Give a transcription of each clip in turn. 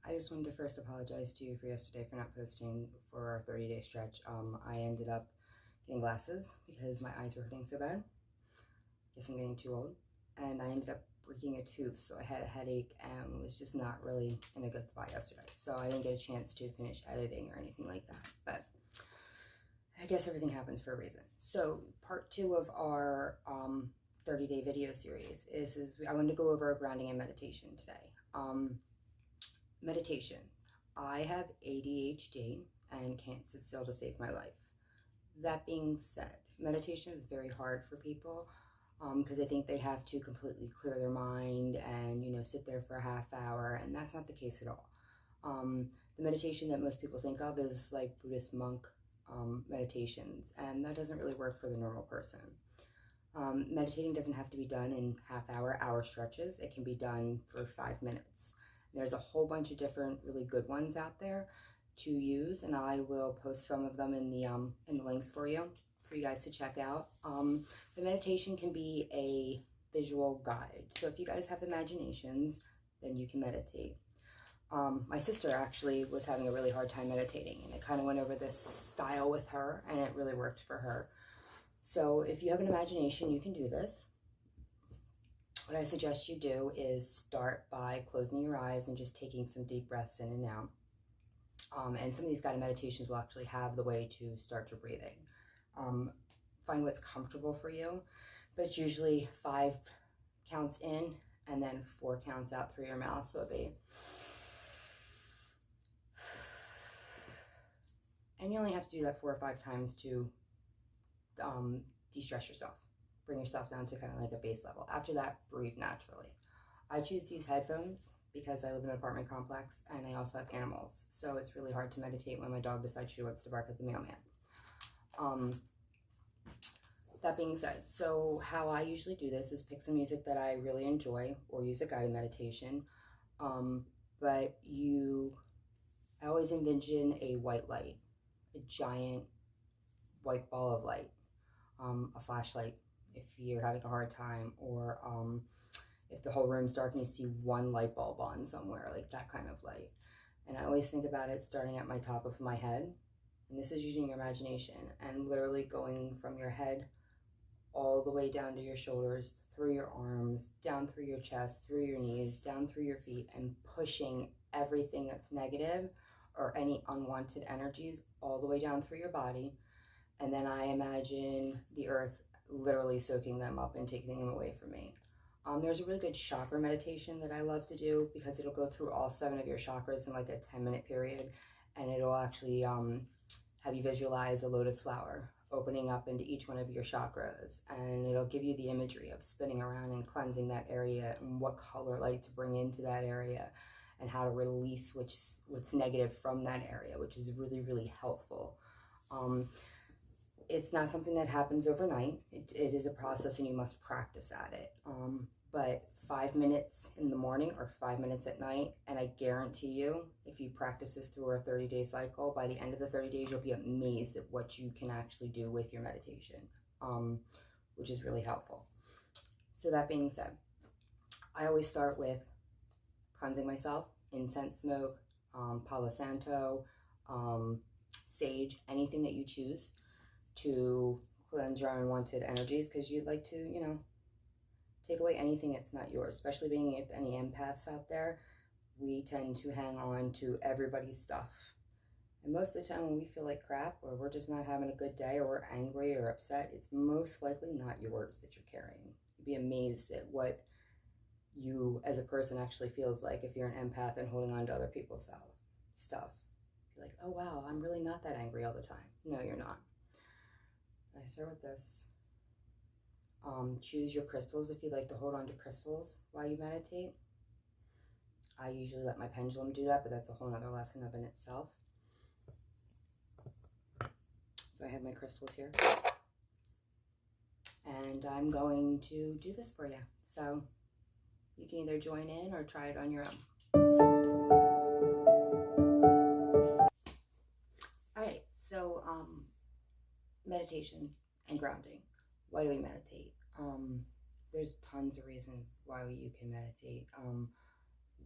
I just wanted to first apologize to you for yesterday for not posting for our 30-day stretch. I ended up getting glasses because my eyes were hurting so bad. Guess I'm getting too old. And I ended up breaking a tooth, so I had a headache and was just not really in a good spot yesterday. So I didn't get a chance to finish editing or anything like that. But I guess everything happens for a reason. So part 2 of our 30-day video series is I wanted to go over grounding and meditation today. Meditation. I have ADHD and can't sit still to save my life. That being said, meditation is very hard for people because they think they have to completely clear their mind and, sit there for a half hour, and that's not the case at all. The meditation that most people think of is like Buddhist monk meditations, and that doesn't really work for the normal person. Meditating doesn't have to be done in hour stretches. It can be done for 5 minutes. There's a whole bunch of different really good ones out there to use, and I will post some of them in the links for you guys to check out. The meditation can be a visual guide. So if you guys have imaginations, then you can meditate. My sister actually was having a really hard time meditating, and I kind of went over this style with her, and it really worked for her. So if you have an imagination, you can do this. What I suggest you do is start by closing your eyes and just taking some deep breaths in and out. And some of these guided meditations will actually have the way to start your breathing. Find what's comfortable for you, but it's usually 5 counts in and then 4 counts out through your mouth. So it'll be, and you only have to do that 4 or 5 times to de-stress yourself. Bring yourself down to kind of like a base level. After that, breathe naturally. I choose to use headphones because I live in an apartment complex and I also have animals. So it's really hard to meditate when my dog decides she wants to bark at the mailman. That being said, so how I usually do this is pick some music that I really enjoy or use a guided meditation. But I always envision a white light, a giant white ball of light, a flashlight if you're having a hard time, or if the whole room's dark and you see one light bulb on somewhere, like that kind of light. And I always think about it starting at my top of my head, and this is using your imagination, and literally going from your head all the way down to your shoulders, through your arms, down through your chest, through your knees, down through your feet, and pushing everything that's negative or any unwanted energies all the way down through your body. And then I imagine the earth literally soaking them up and taking them away from me. There's a really good chakra meditation that I love to do because it'll go through all 7 of your chakras in like a 10-minute period, and it'll actually have you visualize a lotus flower opening up into each one of your chakras, and it'll give you the imagery of spinning around and cleansing that area and what color light to bring into that area and how to release what's negative from that area, which is really, really helpful. It's not something that happens overnight. It is a process and you must practice at it. But 5 minutes in the morning or 5 minutes at night, and I guarantee you, if you practice this through a 30-day cycle, by the end of the 30 days, you'll be amazed at what you can actually do with your meditation, which is really helpful. So that being said, I always start with cleansing myself, incense smoke, Palo Santo, sage, anything that you choose to cleanse your unwanted energies, because you'd like to, take away anything that's not yours, especially being any empaths out there. We tend to hang on to everybody's stuff. And most of the time when we feel like crap, or we're just not having a good day, or we're angry or upset, it's most likely not yours that you're carrying. You'd be amazed at what you as a person actually feels like if you're an empath and holding on to other people's stuff. You're like, oh wow, I'm really not that angry all the time. No, you're not. I start with this. Choose your crystals if you'd like to hold on to crystals while you meditate. I usually let my pendulum do that, but that's a whole nother lesson of in itself. So I have my crystals here. And I'm going to do this for you. So you can either join in or try it on your own. All right, so meditation and grounding. Why do we meditate? There's tons of reasons why you can meditate.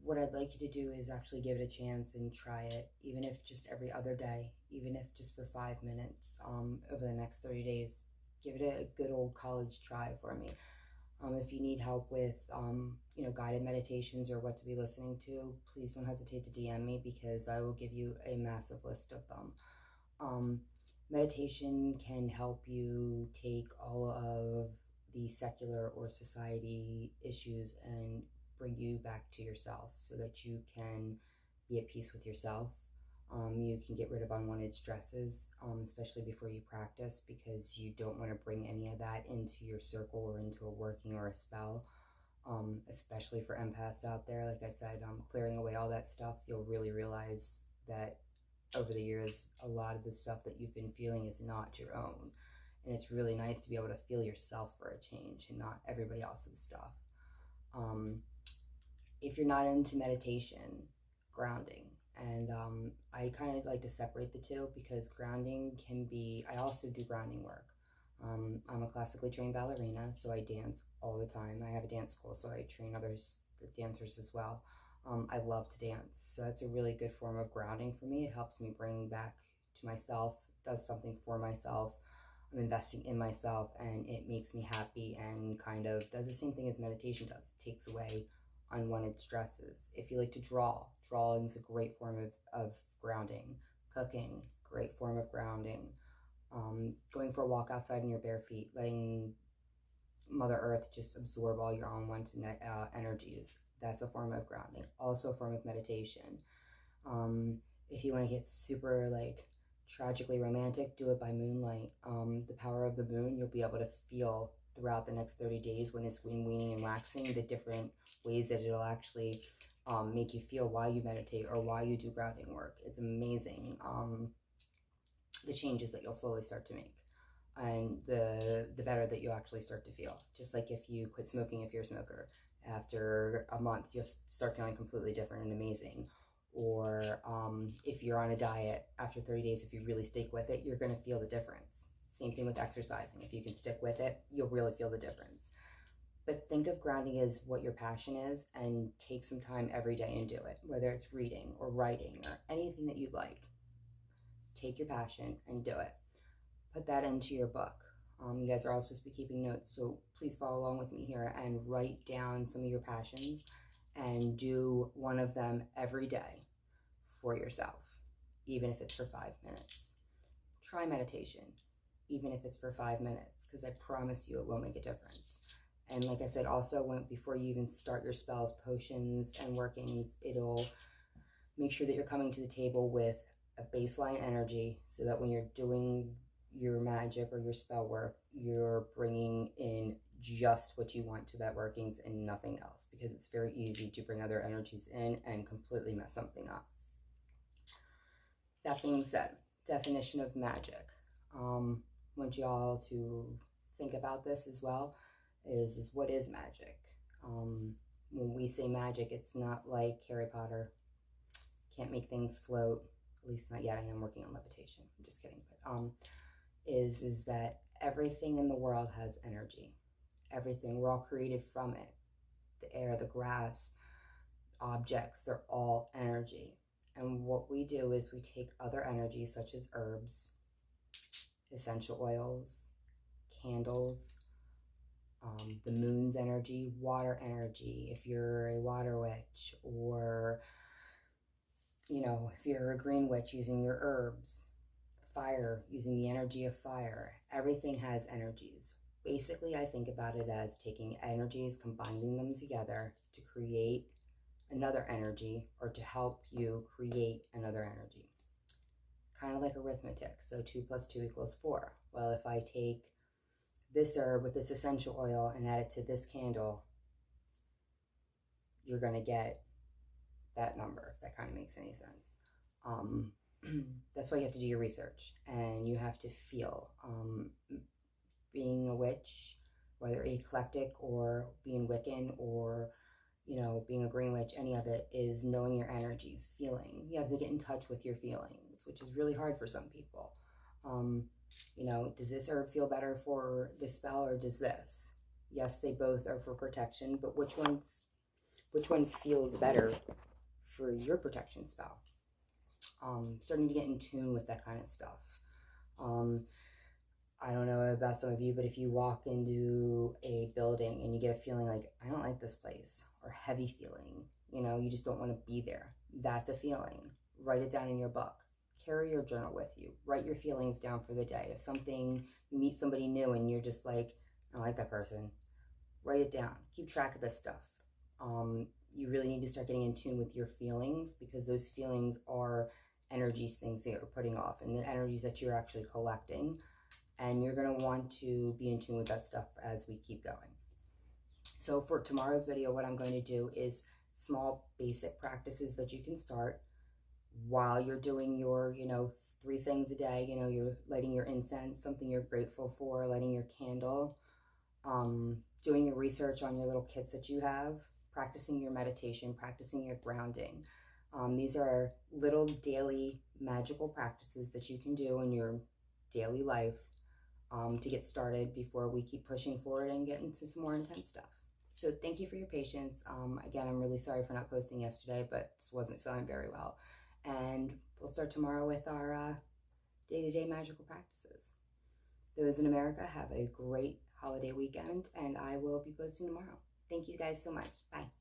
what I'd like you to do is actually give it a chance and try it, even if just every other day, even if just for 5 minutes over the next 30 days. Give it a good old college try for me. If you need help with, guided meditations or what to be listening to, please don't hesitate to DM me, because I will give you a massive list of them. Meditation can help you take all of the secular or society issues and bring you back to yourself so that you can be at peace with yourself. You can get rid of unwanted stresses, especially before you practice, because you don't want to bring any of that into your circle or into a working or a spell, especially for empaths out there. Like I said, clearing away all that stuff, you'll really realize that over the years, a lot of the stuff that you've been feeling is not your own. And it's really nice to be able to feel yourself for a change and not everybody else's stuff. If you're not into meditation, grounding. And I kind of like to separate the two, because grounding can be, I also do grounding work. I'm a classically trained ballerina, so I dance all the time. I have a dance school, so I train others, dancers as well. I love to dance, so that's a really good form of grounding for me. It helps me bring back to myself, does something for myself. I'm investing in myself, and it makes me happy, and kind of does the same thing as meditation does. It takes away unwanted stresses. If you like to draw, drawing is a great form of grounding. Cooking, great form of grounding. Going for a walk outside in your bare feet, letting Mother Earth just absorb all your unwanted energies. That's a form of grounding, also a form of meditation. If you want to get super tragically romantic, do it by moonlight. The power of the moon, you'll be able to feel throughout the next 30 days when it's weaning and waxing, the different ways that it'll actually make you feel while you meditate or while you do grounding work. It's amazing, the changes that you'll slowly start to make, and the better that you actually start to feel. Just like if you quit smoking, if you're a smoker, after a month you'll start feeling completely different and amazing. Or if you're on a diet, after 30 days, if you really stick with it, you're going to feel the difference. Same thing with exercising. If you can stick with it, you'll really feel the difference. But think of grounding as what your passion is, and take some time every day and do it, whether it's reading or writing or anything that you'd like. Take your passion and do it. Put that into your book. You guys are all supposed to be keeping notes, so please follow along with me here and write down some of your passions and do one of them every day for yourself, even if it's for 5 minutes. Try meditation, even if it's for 5 minutes, because I promise you it will make a difference. And like I said, also before you even start your spells, potions, and workings, it'll make sure that you're coming to the table with a baseline energy, so that when you're doing your magic or your spell work, you're bringing in just what you want to that workings and nothing else, because it's very easy to bring other energies in and completely mess something up. That being said, definition of magic. I want y'all to think about this as well, is what is magic? When we say magic, it's not like Harry Potter. Can't make things float, at least not yet. I am working on levitation. I'm just kidding. But is that everything in the world has energy. Everything. We're all created from it. The air, the grass, objects, they're all energy. And what we do is we take other energies such as herbs, essential oils, candles, the moon's energy, water energy, if you're a water witch, or if you're a green witch, using your herbs, fire, using the energy of fire. Everything has energies. Basically, I think about it as taking energies, combining them together to create another energy, or to help you create another energy. Kind of like arithmetic. So 2 + 2 = 4. Well, if I take this herb with this essential oil and add it to this candle, you're going to get that number, if that kind of makes any sense. That's why you have to do your research, and you have to feel. Being a witch, whether eclectic or being Wiccan or being a green witch, any of it is knowing your energies, feeling. You have to get in touch with your feelings, which is really hard for some people. Does this herb feel better for this spell, or does this? Yes, they both are for protection, but which one which one feels better for your protection spell. Starting to get in tune with that kind of stuff. I don't know about some of you, but if you walk into a building and you get a feeling like, I don't like this place, or heavy feeling, you know, you just don't want to be there, that's a feeling. Write it down in your book. Carry your journal with you. Write your feelings down for the day. If something, you meet somebody new and you're just like, I don't like that person, write it down. Keep track of this stuff. You really need to start getting in tune with your feelings, because those feelings are energies, things that you're putting off, and the energies that you're actually collecting. And you're going to want to be in tune with that stuff as we keep going. So for tomorrow's video, what I'm going to do is small basic practices that you can start while you're doing your, 3 things a day. You're lighting your incense, something you're grateful for, lighting your candle, doing your research on your little kits that you have, practicing your meditation, practicing your grounding. These are little daily magical practices that you can do in your daily life to get started before we keep pushing forward and get into some more intense stuff. So thank you for your patience. Again, I'm really sorry for not posting yesterday, but just wasn't feeling very well. And we'll start tomorrow with our day-to-day magical practices. Those in America, have a great holiday weekend, and I will be posting tomorrow. Thank you guys so much. Bye.